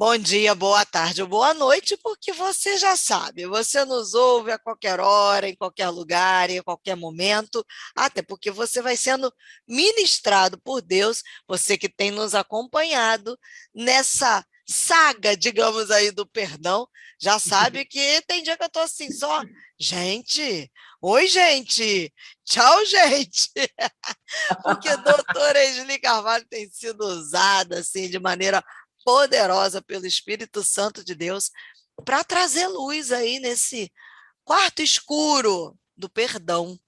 Bom dia, boa tarde ou boa noite, porque você já sabe, você nos ouve a qualquer hora, em qualquer lugar, em qualquer momento, até porque você vai sendo ministrado por Deus, você que tem nos acompanhado nessa saga, digamos aí, do perdão, já sabe que tem dia que eu estou assim, só, gente, oi, gente, tchau, gente, porque a doutora Esli Carvalho tem sido usada assim de maneira poderosa pelo Espírito Santo de Deus para trazer luz aí nesse quarto escuro do perdão.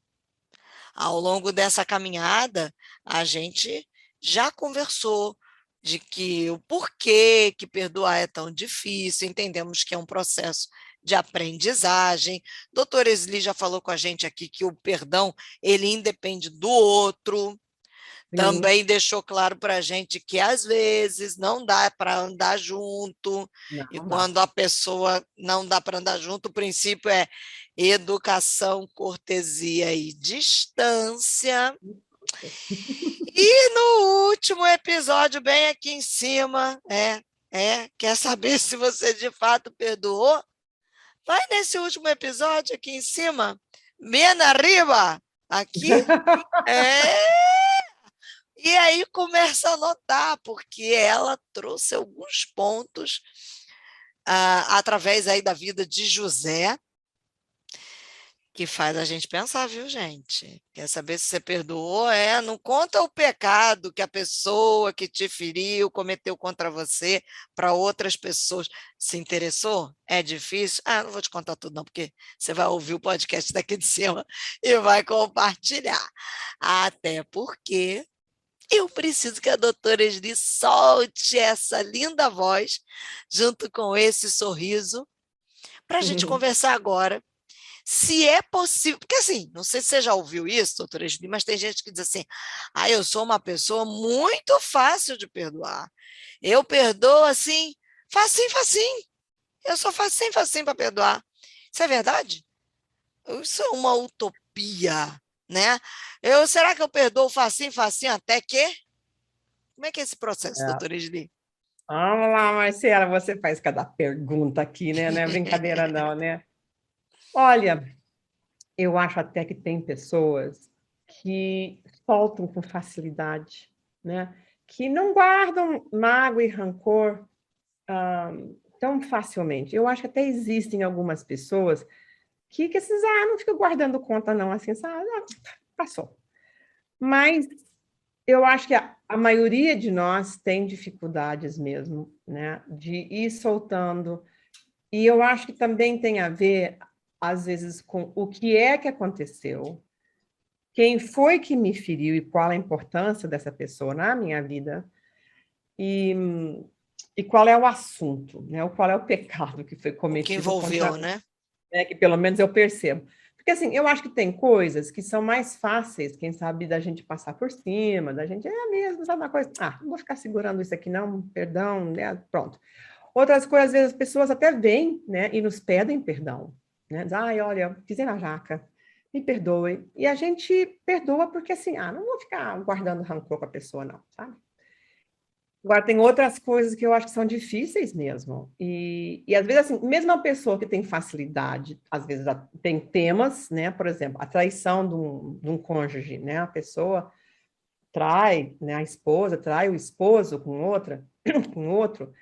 Ao longo dessa caminhada, a gente já conversou de que o porquê que perdoar é tão difícil, entendemos que é um processo de aprendizagem. Doutora Esli já falou com a gente aqui que o perdão, ele independe do outro, Sim, também deixou claro para a gente que às vezes não dá para andar junto, e não dá. quando a pessoa não dá para andar junto, o princípio é educação, cortesia e distância. E no último episódio, bem aqui em cima, quer saber se você de fato perdoou? Vai nesse último episódio aqui em cima, bem arriba, aqui, é. E aí começa a notar, porque ela trouxe alguns pontos através aí da vida de José, que faz a gente pensar, viu, gente? Quer saber se você perdoou? Não conta o pecado que a pessoa que te feriu cometeu contra você para outras pessoas. Se interessou? É difícil? Não vou te contar tudo não, porque você vai ouvir o podcast daqui de cima e vai compartilhar. Até porque eu preciso que a doutora Esli solte essa linda voz, junto com esse sorriso, para a gente conversar agora. Se é possível, porque assim, não sei se você já ouviu isso, doutora Esli, mas tem gente que diz assim: eu sou uma pessoa muito fácil de perdoar. Eu perdoo assim, facinho, facinho. Eu sou facinho, facinho para perdoar. Isso é verdade? Isso é uma utopia, né? Será que eu perdoo facinho, facinho até que? Como é que é esse processo, É. doutora Esli? Vamos lá, Marcela, você faz cada pergunta aqui, né? Não é brincadeira, não, né? Olha, eu acho até que tem pessoas que soltam com facilidade, né? Que não guardam mágoa e rancor tão facilmente. Eu acho que até existem algumas pessoas que esses, não fica guardando conta, não, assim, sabe? Passou. Mas eu acho que a maioria de nós tem dificuldades mesmo, né, de ir soltando. E eu acho que também tem a ver, às vezes, com o que é que aconteceu, quem foi que me feriu e qual a importância dessa pessoa na minha vida, e, e qual é o assunto, né, qual é o pecado que foi O que cometido contra envolveu, mim, né? né, que pelo menos eu percebo. Porque, assim, eu acho que tem coisas que são mais fáceis, quem sabe, da gente passar por cima, da gente, mesmo, sabe uma coisa? Não vou ficar segurando isso aqui, não, perdão, né? Pronto. Outras coisas, às vezes, as pessoas até vêm, né, e nos pedem perdão, né? Diz, olha, pisei na jaca, me perdoe. E a gente perdoa porque, assim, não vou ficar guardando rancor com a pessoa, não, sabe? Agora, tem outras coisas que eu acho que são difíceis mesmo. E às vezes, assim, mesmo a pessoa que tem facilidade, às vezes tem temas, né? Por exemplo, a traição de um cônjuge, né? A pessoa trai, né? A esposa trai o esposo com outra, com outro.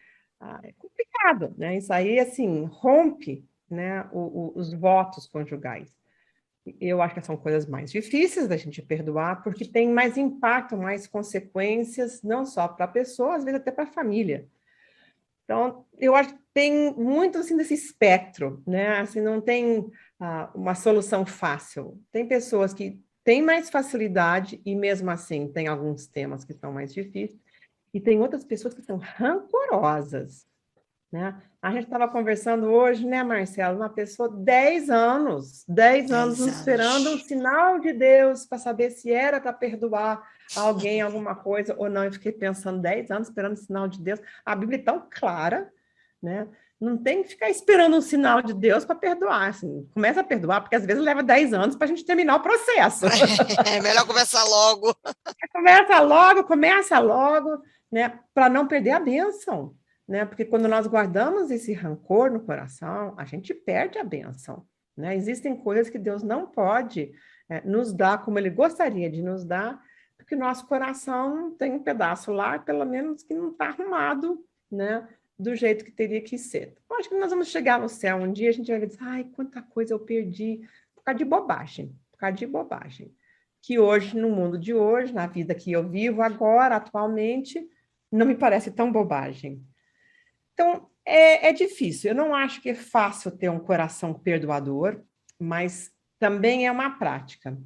É complicado, né? Isso aí, assim, rompe, né? Os votos conjugais. Eu acho que são coisas mais difíceis da gente perdoar, porque tem mais impacto, mais consequências, não só para a pessoa, às vezes até para a família. Então, eu acho que tem muito assim desse espectro, né? Assim, não tem uma solução fácil. Tem pessoas que têm mais facilidade e mesmo assim tem alguns temas que são mais difíceis, e tem outras pessoas que são rancorosas, né? A gente estava conversando hoje, né, Marcelo? Uma pessoa, 10 anos 10 esperando um anos. sinal de Deus para saber se era para perdoar alguém alguma coisa ou não. Eu fiquei pensando, 10 anos esperando um sinal de Deus. A Bíblia é tão clara, né? Não tem que ficar esperando um sinal de Deus para perdoar. Assim, começa a perdoar, porque às vezes leva 10 anos para a gente terminar o processo. É melhor começar logo. Começa logo, né? Para não perder a bênção. né? Porque quando nós guardamos esse rancor no coração, a gente perde a bênção, né? Existem coisas que Deus não pode nos dar como Ele gostaria de nos dar, porque o nosso coração tem um pedaço lá, pelo menos que não está arrumado, né? Do jeito que teria que ser. Eu acho que nós vamos chegar no céu um dia, a gente vai dizer, ai, quanta coisa eu perdi, por causa de bobagem, por causa de bobagem. Que hoje, no mundo de hoje, na vida que eu vivo agora, atualmente, não me parece tão bobagem. Então, é difícil. Eu não acho que é fácil ter um coração perdoador, mas também é uma prática.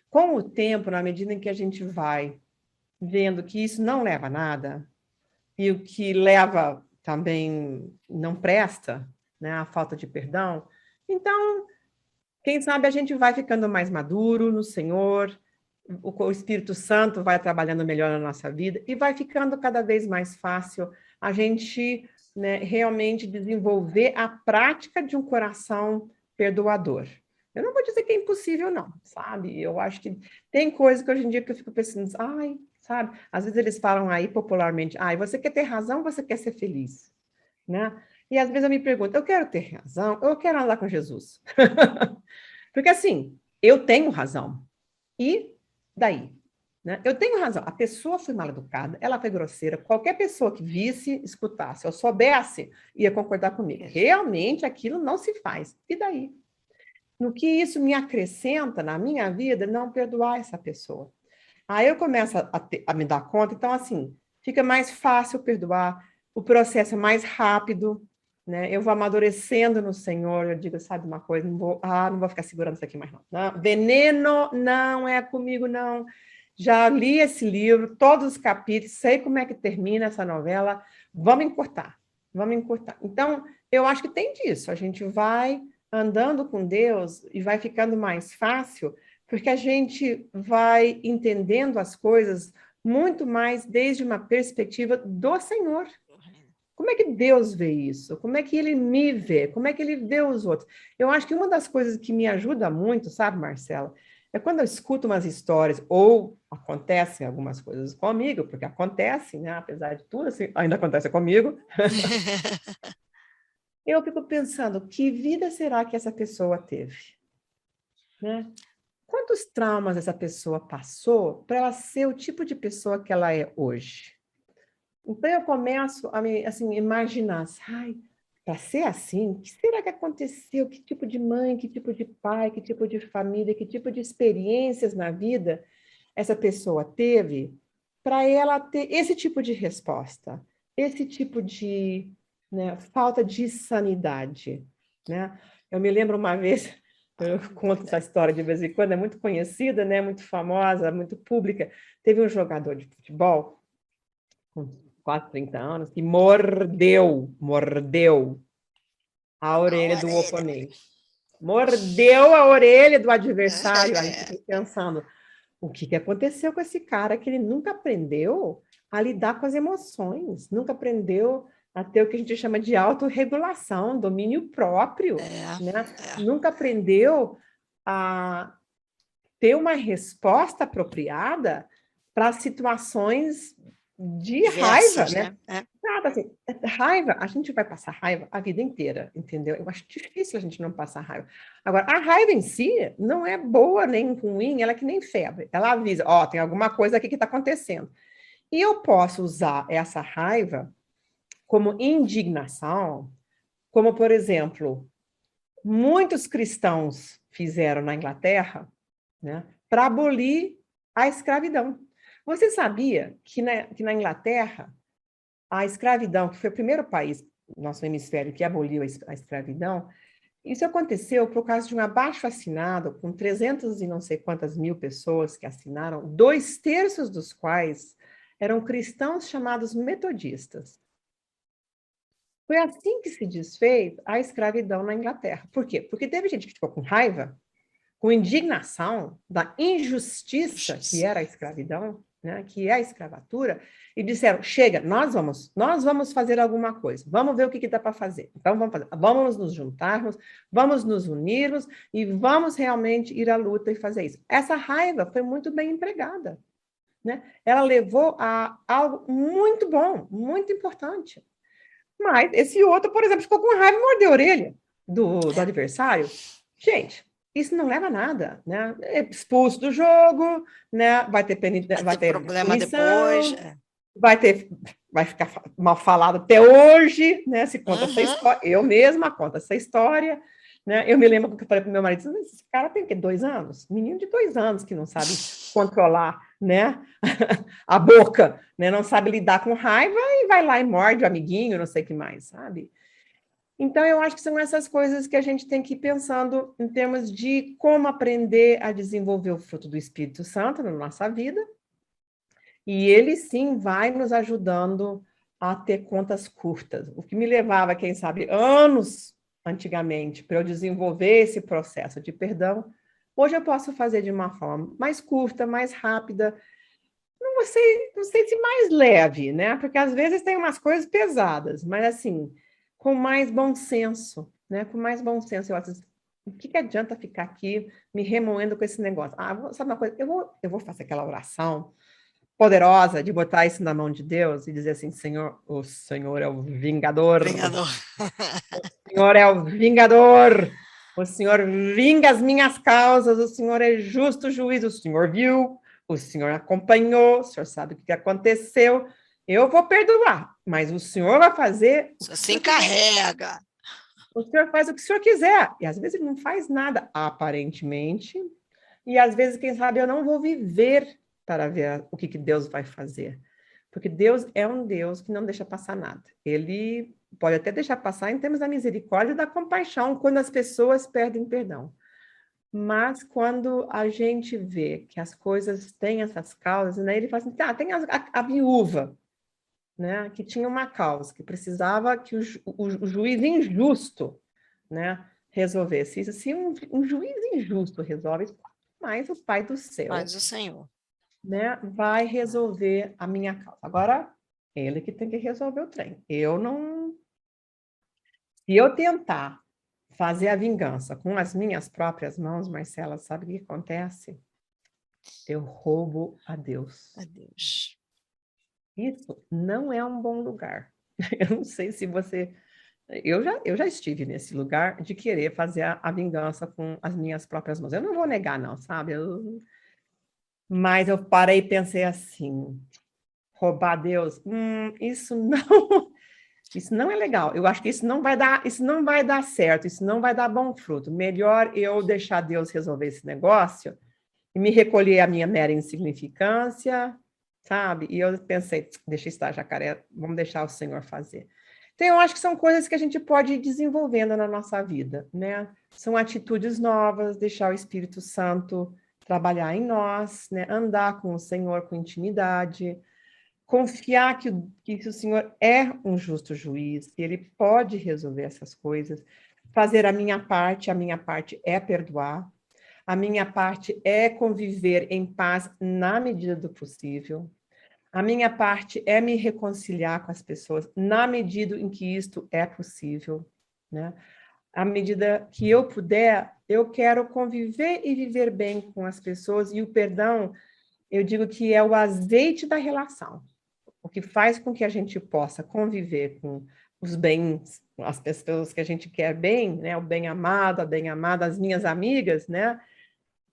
Com o tempo, na medida em que a gente vai vendo que isso não leva a nada, e o que leva também não presta, né, a falta de perdão, então, quem sabe a gente vai ficando mais maduro no Senhor, o Espírito Santo vai trabalhando melhor na nossa vida e vai ficando cada vez mais fácil a gente, né, realmente desenvolver a prática de um coração perdoador. Eu não vou dizer que é impossível, não, sabe? Eu acho que tem coisas que hoje em dia que eu fico pensando, ai, sabe? Às vezes eles falam aí popularmente, ai, você quer ter razão, você quer ser feliz, né? E às vezes eu me pergunto, eu quero ter razão, eu quero andar com Jesus. Porque assim, eu tenho razão. E daí? Né? Eu tenho razão. A pessoa foi mal educada, ela foi grosseira. Qualquer pessoa que visse, escutasse, eu soubesse, ia concordar comigo. Realmente aquilo não se faz. E daí? No que isso me acrescenta na minha vida, não perdoar essa pessoa. Aí eu começo a me dar conta, então, assim, fica mais fácil perdoar, o processo é mais rápido, né? Eu vou amadurecendo no Senhor, eu digo, sabe uma coisa, não vou ficar segurando isso aqui mais não. Não, veneno não é comigo, não. Já li esse livro, todos os capítulos, sei como é que termina essa novela, vamos encurtar, vamos encurtar. Então, eu acho que tem disso, a gente vai andando com Deus e vai ficando mais fácil, porque a gente vai entendendo as coisas muito mais desde uma perspectiva do Senhor. Como é que Deus vê isso? Como é que ele me vê? Como é que ele vê os outros? Eu acho que uma das coisas que me ajuda muito, sabe, Marcela, é quando eu escuto umas histórias ou acontecem algumas coisas comigo, porque acontece, né? Apesar de tudo, assim, ainda acontece comigo. Eu fico pensando, que vida será que essa pessoa teve? Né? Quantos traumas essa pessoa passou para ela ser o tipo de pessoa que ela é hoje? Então eu começo a me assim, imaginar, ai, para ser assim, o que será que aconteceu? Que tipo de mãe, que tipo de pai, que tipo de família, que tipo de experiências na vida essa pessoa teve para ela ter esse tipo de resposta, esse tipo de, né, falta de sanidade, né? Eu me lembro uma vez, eu conto essa história de vez em quando, é muito conhecida, né, muito famosa, muito pública. Teve um jogador de futebol com quase 30 anos que mordeu a orelha do oponente. Mordeu a orelha do adversário. Aí fiquei pensando, o que aconteceu com esse cara que ele nunca aprendeu a lidar com as emoções, nunca aprendeu a ter o que a gente chama de autorregulação, domínio próprio, né? Nunca aprendeu a ter uma resposta apropriada para situações de raiva, né? Nada assim, raiva, a gente vai passar raiva a vida inteira, entendeu? Eu acho difícil a gente não passar raiva. Agora, a raiva em si não é boa nem ruim, ela é que nem febre. Ela avisa, ó, tem alguma coisa aqui que está acontecendo. E eu posso usar essa raiva como indignação, como, por exemplo, muitos cristãos fizeram na Inglaterra, né, para abolir a escravidão. Você sabia que na Inglaterra, a escravidão, que foi o primeiro país do nosso hemisfério que aboliu a escravidão, isso aconteceu por causa de um abaixo-assinado com 300 e não sei quantas mil pessoas que assinaram, 2/3 dos quais eram cristãos chamados metodistas. Foi assim que se desfez a escravidão na Inglaterra. Por quê? Porque teve gente que ficou com raiva, com indignação da injustiça que era a escravidão, né, que é a escravatura, e disseram, chega, nós vamos fazer alguma coisa, vamos ver o que dá para fazer. Então, vamos nos juntarmos, vamos nos unirmos e vamos realmente ir à luta e fazer isso. Essa raiva foi muito bem empregada, né? Ela levou a algo muito bom, muito importante. Mas esse outro, por exemplo, ficou com raiva e mordeu a orelha do adversário. Gente, isso não leva a nada, né? É expulso do jogo, né? Vai Vai ter ter problema depois. punição, vai ter, vai ficar mal falado até hoje, né? Se conta essa Uhum. história, eu mesma conto essa história, né? Eu me lembro que eu falei para o meu marido, esse cara tem que 2 anos, menino de 2 anos que não sabe controlar, né? A boca, né? Não sabe lidar com raiva e vai lá e morde o amiguinho, não sei o que mais, sabe? Então, eu acho que são essas coisas que a gente tem que ir pensando em termos de como aprender a desenvolver o fruto do Espírito Santo na nossa vida. E ele sim vai nos ajudando a ter contas curtas. O que me levava, quem sabe, anos antigamente para eu desenvolver esse processo de perdão, hoje eu posso fazer de uma forma mais curta, mais rápida, não sei se mais leve, né? Porque às vezes tem umas coisas pesadas, mas assim, com mais bom senso, né? Com mais bom senso, eu acho, o que adianta ficar aqui me remoendo com esse negócio? Sabe uma coisa? Eu vou fazer aquela oração poderosa de botar isso na mão de Deus e dizer assim, Senhor, o Senhor é o vingador, Vingador. o Senhor é o vingador, o Senhor vinga as minhas causas, o Senhor é justo juiz, o Senhor viu, o Senhor acompanhou, o Senhor sabe o que aconteceu, eu vou perdoar, mas o Senhor vai fazer o Só que o se Senhor quiser. encarrega. O Senhor faz o que o Senhor quiser. E às vezes ele não faz nada, aparentemente, e às vezes, quem sabe, eu não vou viver para ver o que Deus vai fazer. Porque Deus é um Deus que não deixa passar nada. Ele pode até deixar passar em termos da misericórdia e da compaixão, quando as pessoas perdem perdão. Mas quando a gente vê que as coisas têm essas causas, né, ele fala assim, tá, tem a viúva, né, que tinha uma causa, que precisava que o juiz injusto, né, resolvesse isso. Se um juiz injusto resolve isso, mais o Pai do céu, Mas o Senhor. né, vai resolver a minha causa. Agora, ele que tem que resolver o trem. Eu não. Se eu tentar fazer a vingança com as minhas próprias mãos, Marcela, sabe o que acontece? Eu roubo a Deus. Adeus. Isso não é um bom lugar. Eu não sei se você. Eu já estive nesse lugar de querer fazer a vingança com as minhas próprias mãos. Eu não vou negar, não, sabe? Mas eu parei e pensei assim: roubar Deus, isso não é legal. Eu acho que isso não vai dar certo, isso não vai dar bom fruto. Melhor eu deixar Deus resolver esse negócio e me recolher a minha mera insignificância, sabe? E eu pensei, deixa estar, jacaré, vamos deixar o Senhor fazer. Então, eu acho que são coisas que a gente pode ir desenvolvendo na nossa vida, né? São atitudes novas, deixar o Espírito Santo trabalhar em nós, né? Andar com o Senhor com intimidade, confiar que o Senhor é um justo juiz, que ele pode resolver essas coisas, fazer a minha parte é perdoar, a minha parte é conviver em paz na medida do possível, a minha parte é me reconciliar com as pessoas na medida em que isto é possível, né? À medida que eu puder, eu quero conviver e viver bem com as pessoas, e o perdão, eu digo que é o azeite da relação, o que faz com que a gente possa conviver com os bens, as pessoas que a gente quer bem, né? O bem amado, a bem amada, as minhas amigas, né?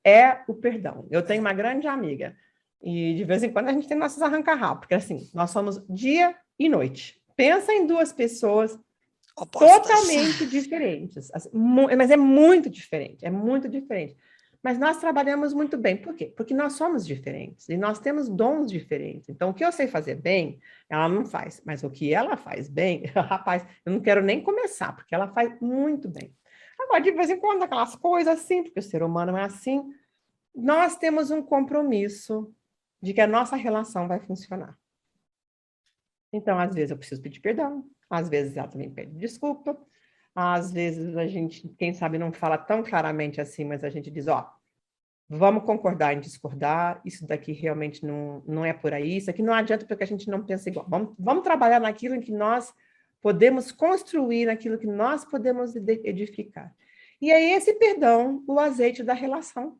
É o perdão. Eu tenho uma grande amiga e de vez em quando a gente tem nossos arranca-rabo, porque assim, nós somos dia e noite. Pensa em duas pessoas Opostas. totalmente diferentes, assim, mas é muito diferente, é muito diferente. Mas nós trabalhamos muito bem. Por quê? Porque nós somos diferentes e nós temos dons diferentes. Então, o que eu sei fazer bem, ela não faz. Mas o que ela faz bem, rapaz, eu não quero nem começar, porque ela faz muito bem. Agora, de vez em quando, aquelas coisas assim, porque o ser humano é assim, nós temos um compromisso de que a nossa relação vai funcionar. Então, às vezes eu preciso pedir perdão, às vezes ela também pede desculpa, às vezes a gente, quem sabe, não fala tão claramente assim, mas a gente diz, ó, vamos concordar em discordar, isso daqui realmente não é por aí, isso aqui não adianta porque a gente não pensa igual. Vamos trabalhar naquilo em que nós podemos construir, naquilo que nós podemos edificar. E é esse perdão o azeite da relação.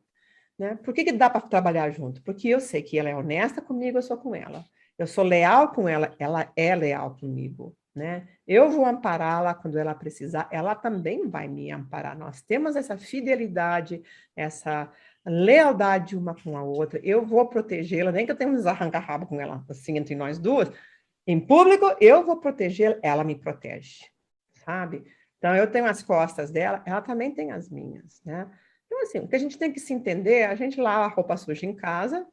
Né? Por que dá para trabalhar junto? Porque eu sei que ela é honesta comigo, eu sou com ela. Eu sou leal com ela, ela é leal comigo. né? Eu vou ampará-la quando ela precisar, ela também vai me amparar. Nós temos essa fidelidade, essa lealdade uma com a outra. Eu vou protegê-la, nem que eu tenha um arranca-rabo com ela, assim, entre nós duas. Em público, eu vou protegê-la, ela me protege, sabe? Então, eu tenho as costas dela, ela também tem as minhas, né? Então, assim, o que a gente tem que se entender, a gente lava a roupa suja em casa,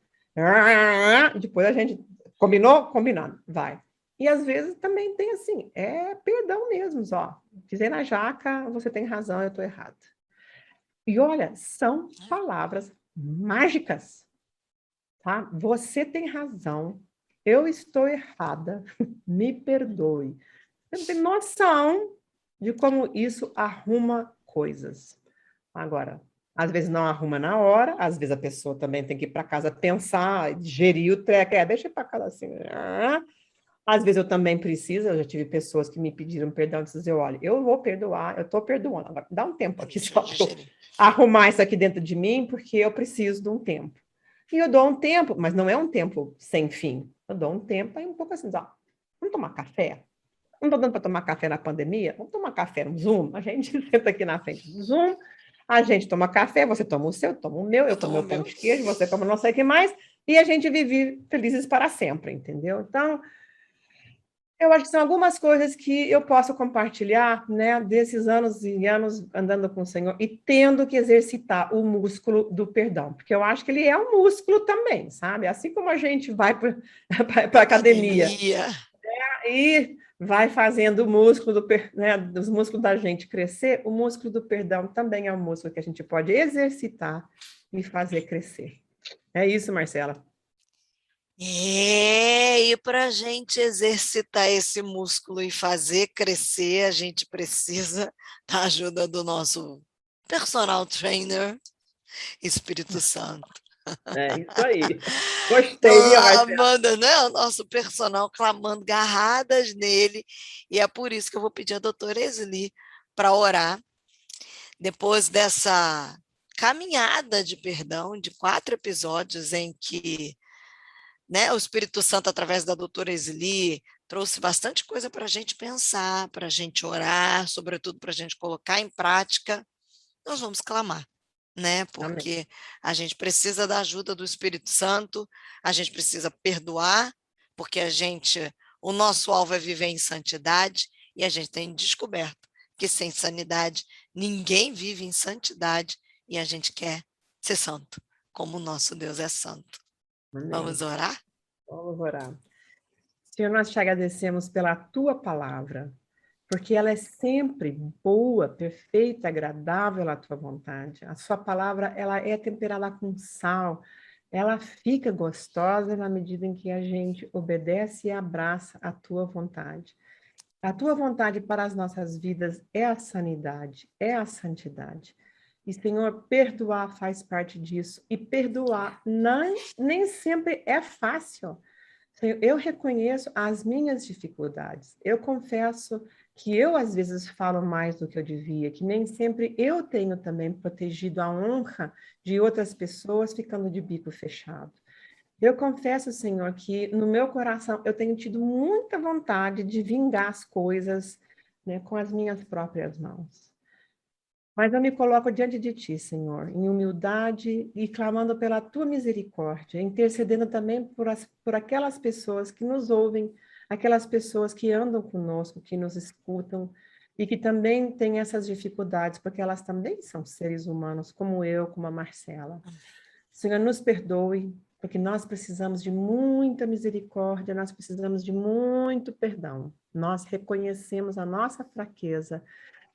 depois a gente combinou? Combinado, vai. E às vezes também tem assim, perdão mesmo, ó. Pisei na jaca, você tem razão, eu estou errada. E olha, são palavras mágicas, tá? Você tem razão, eu estou errada, me perdoe. Você não tem noção de como isso arruma coisas. Agora, às vezes não arruma na hora, às vezes a pessoa também tem que ir para casa pensar, gerir o treco, deixa eu ir para casa assim. Às vezes eu também preciso, eu já tive pessoas que me pediram perdão e dizer, olha, eu vou perdoar, eu estou perdoando, agora dá um tempo aqui só para eu arrumar isso aqui dentro de mim, porque eu preciso de um tempo. E eu dou um tempo, mas não é um tempo sem fim. Eu dou um tempo aí um pouco assim, ó, vamos tomar café? Não estou dando para tomar café na pandemia? Vamos tomar café no Zoom? A gente senta aqui na frente do Zoom, a gente toma café, você toma o seu, eu tomo o meu, eu como meu pão de queijo, você toma não sei o que mais, e a gente vive felizes para sempre, entendeu? Então, eu acho que são algumas coisas que eu posso compartilhar, né, desses anos e anos andando com o Senhor e tendo que exercitar o músculo do perdão, porque eu acho que ele é um músculo também, sabe? Assim como a gente vai para a academia e vai fazendo o músculo né, dos músculos da gente crescer, o músculo do perdão também é um músculo que a gente pode exercitar e fazer crescer. É isso, Marcela. E para a gente exercitar esse músculo e fazer crescer, a gente precisa da ajuda do nosso personal trainer, Espírito Santo. É isso aí. Gostei, viu, Marcela? Clamando, né? O nosso personal clamando, garradas nele. E é por isso que eu vou pedir a doutora Esli para orar. Depois dessa caminhada de perdão, de 4 episódios em que, né, o Espírito Santo, através da doutora Esli, trouxe bastante coisa para a gente pensar, para a gente orar, sobretudo para a gente colocar em prática, nós vamos clamar, né? Amém. Porque a gente precisa da ajuda do Espírito Santo, a gente precisa perdoar, porque o nosso alvo é viver em santidade, e a gente tem descoberto que sem sanidade ninguém vive em santidade, e a gente quer ser santo, como o nosso Deus é santo. Amém. Vamos orar? Vamos orar. Senhor, nós te agradecemos pela tua palavra, porque ela é sempre boa, perfeita, agradável à tua vontade. A sua palavra, ela é temperada com sal, ela fica gostosa na medida em que a gente obedece e abraça a tua vontade. A tua vontade para as nossas vidas é a sanidade, é a santidade. E, Senhor, perdoar faz parte disso. E perdoar nem sempre é fácil. Senhor, eu reconheço as minhas dificuldades. Eu confesso que eu, às vezes, falo mais do que eu devia, que nem sempre eu tenho também protegido a honra de outras pessoas ficando de bico fechado. Eu confesso, Senhor, que no meu coração eu tenho tido muita vontade de vingar as coisas, né, com as minhas próprias mãos. Mas eu me coloco diante de Ti, Senhor, em humildade e clamando pela Tua misericórdia, intercedendo também por aquelas pessoas que nos ouvem, aquelas pessoas que andam conosco, que nos escutam e que também têm essas dificuldades, porque elas também são seres humanos, como eu, como a Marcela. Senhor, nos perdoe, porque nós precisamos de muita misericórdia, nós precisamos de muito perdão. Nós reconhecemos a nossa fraqueza,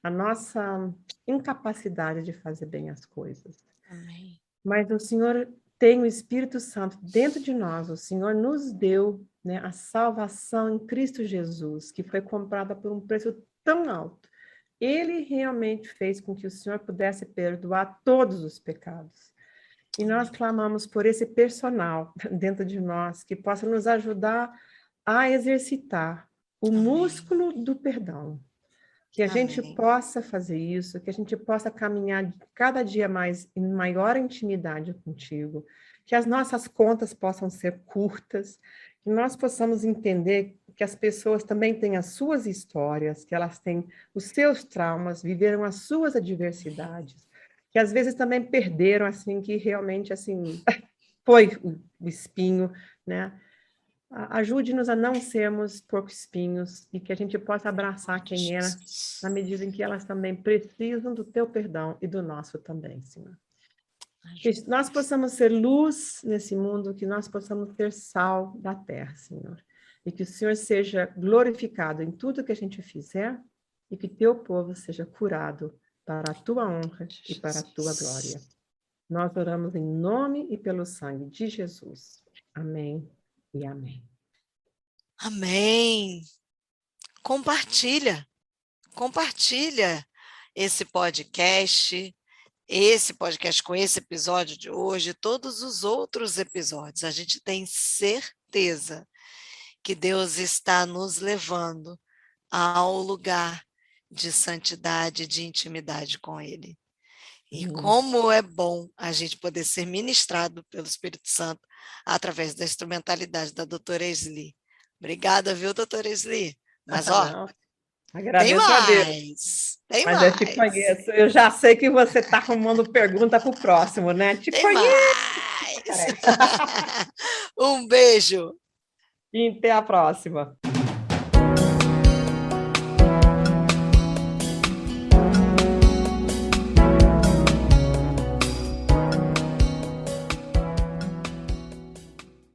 a nossa incapacidade de fazer bem as coisas. Amém. Mas o Senhor tem o Espírito Santo dentro de nós, o Senhor nos deu, né, a salvação em Cristo Jesus, que foi comprada por um preço tão alto. Ele realmente fez com que o Senhor pudesse perdoar todos os pecados. E nós clamamos por esse personal dentro de nós, que possa nos ajudar a exercitar o músculo do perdão. Que a gente possa fazer isso, que a gente possa caminhar cada dia mais em maior intimidade contigo, que as nossas contas possam ser curtas, que nós possamos entender que as pessoas também têm as suas histórias, que elas têm os seus traumas, viveram as suas adversidades, que às vezes também perderam, assim, que realmente, assim, foi o espinho, né? Ajude-nos a não sermos porco-espinhos e que a gente possa abraçar quem é, na medida em que elas também precisam do teu perdão e do nosso também, Senhor. Que nós possamos ser luz nesse mundo, que nós possamos ser sal da terra, Senhor. E que o Senhor seja glorificado em tudo que a gente fizer e que teu povo seja curado para a tua honra e para a tua glória. Nós oramos em nome e pelo sangue de Jesus. Amém e amém. Amém. Compartilha esse podcast com esse episódio de hoje, todos os outros episódios. A gente tem certeza que Deus está nos levando ao lugar de santidade, de intimidade com Ele. E como é bom a gente poder ser ministrado pelo Espírito Santo através da instrumentalidade da doutora Esli. Obrigada, viu, doutora Esli? Mas, ó, agradeço a Deus. Tem Mas mais. eu te conheço, eu já sei que você está arrumando pergunta para o próximo, né? Tem mais. Um beijo. E até a próxima.